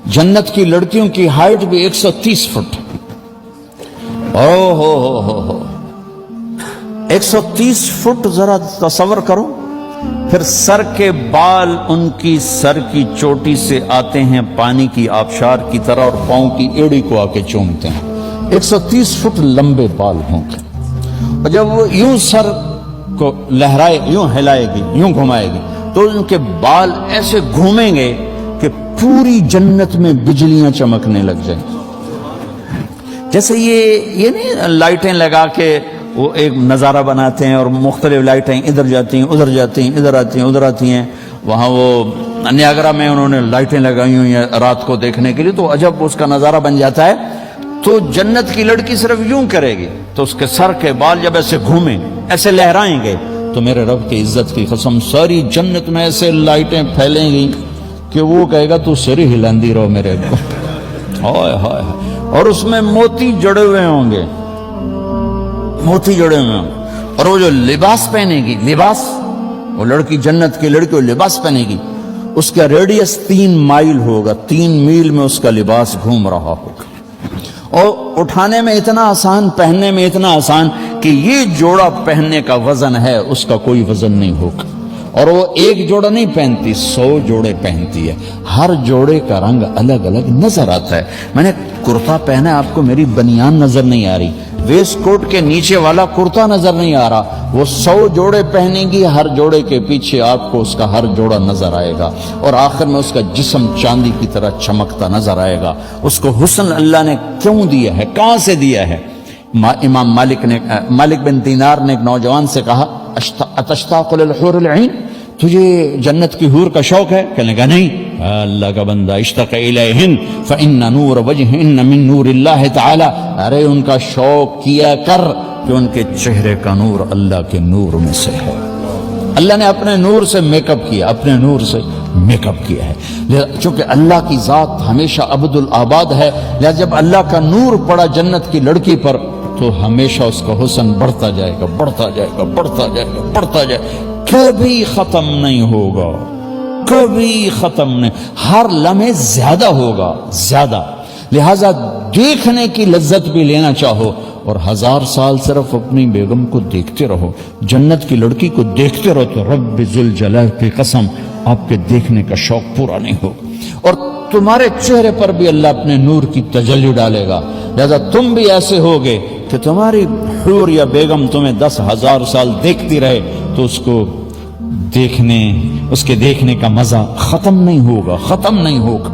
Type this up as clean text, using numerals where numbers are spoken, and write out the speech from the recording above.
جنت کی لڑکیوں کی ہائٹ بھی 130 فٹ. او ہو 130 فٹ ذرا تصور کرو. پھر سر کے بال ان کی سر کی چوٹی سے آتے ہیں پانی کی آبشار کی طرح اور پاؤں کی ایڑی کو آ کے چومتے ہیں. 130 فٹ لمبے بال ہوں گے. اور جب وہ یوں سر کو لہرائے، یوں ہلائے گی، یوں گھمائے گی، تو ان کے بال ایسے گھومیں گے کہ پوری جنت میں بجلیاں چمکنے لگ جائیں. جیسے یہ نہیں لائٹیں لگا کے وہ ایک نظارہ بناتے ہیں اور مختلف لائٹیں ادھر جاتی ہیں، ادھر جاتی ہیں، ادھر آتی ہیں، ادھر آتی ہیں. وہاں وہ نیاگرا میں انہوں نے لائٹیں لگائی ہوئی ہیں رات کو دیکھنے کے لیے، تو عجب اس کا نظارہ بن جاتا ہے. تو جنت کی لڑکی صرف یوں کرے گی تو اس کے سر کے بال جب ایسے گھومیں، ایسے لہرائیں گے، تو میرے رب کی عزت کی قسم ساری جنت میں ایسے لائٹیں پھیلیں گی کہ وہ کہے گا تو سر ہی ہلاندی رہو میرے کو. ہائے ہائے. اور اس میں موتی جڑے ہوئے ہوں گے، موتی جڑے ہوئے ہوں گے. اور وہ جو لباس پہنے گی، لباس، وہ لڑکی جنت کی لڑکی وہ لباس پہنے گی، اس کا ریڈیس 3 مائل ہوگا. 3 میل میں اس کا لباس گھوم رہا ہوگا. اور اٹھانے میں اتنا آسان، پہننے میں اتنا آسان کہ یہ جوڑا پہننے کا وزن ہے، اس کا کوئی وزن نہیں ہوگا. اور وہ ایک جوڑا نہیں پہنتی، 100 جوڑے پہنتی ہے. ہر جوڑے کا رنگ الگ الگ نظر آتا ہے. میں نے کرتا پہنا، آپ کو میری بنیان نظر نہیں آ رہی، ویسٹ کوٹ کے نیچے والا کرتا نظر نہیں آ رہا. وہ 100 جوڑے پہنے گی، ہر جوڑے کے پیچھے آپ کو اس کا ہر جوڑا نظر آئے گا. اور آخر میں اس کا جسم چاندی کی طرح چمکتا نظر آئے گا. اس کو حسن اللہ نے کیوں دیا ہے، کہاں سے دیا ہے؟ امام مالک بن دینار نے ایک نوجوان سے کہا اتشتاق للحور العین، تجھے جنت کی حور کا شوق ہے؟ کہنے لگا نہیں. اللہ کا بندہ اشتاق الیہن فإن نور وجہن من نور اللہ تعالی، ارے ان کا شوق کیا کر کہ ان کے چہرے کا نور اللہ کے نور میں سے ہے. اللہ نے اپنے نور سے میک اپ کیا، اپنے نور سے میک اپ کیا ہے. چونکہ اللہ کی ذات ہمیشہ ابد الآباد ہے، لہذا جب اللہ کا نور پڑا جنت کی لڑکی پر تو ہمیشہ اس کا حسن بڑھتا جائے گا، بڑھتا جائے گا، بڑھتا جائے گا، بڑھتا جائے گا. کبھی ختم نہیں ہوگا، کبھی ختم نہیں. ہر لمحے زیادہ ہوگا، زیادہ. لہذا دیکھنے کی لذت بھی لینا چاہو اور 1000 سال صرف اپنی بیگم کو دیکھتے رہو، جنت کی لڑکی کو دیکھتے رہو تو رب ذوالجلال کی قسم آپ کے دیکھنے کا شوق پورا نہیں ہوگا. اور تمہارے چہرے پر بھی اللہ اپنے نور کی تجلی ڈالے گا. لہذا تم بھی ایسے ہوگے کہ تمہاری حور یا بیگم تمہیں 10,000 سال دیکھتی رہے تو اس کے دیکھنے کا مزہ ختم نہیں ہوگا، ختم نہیں ہوگا.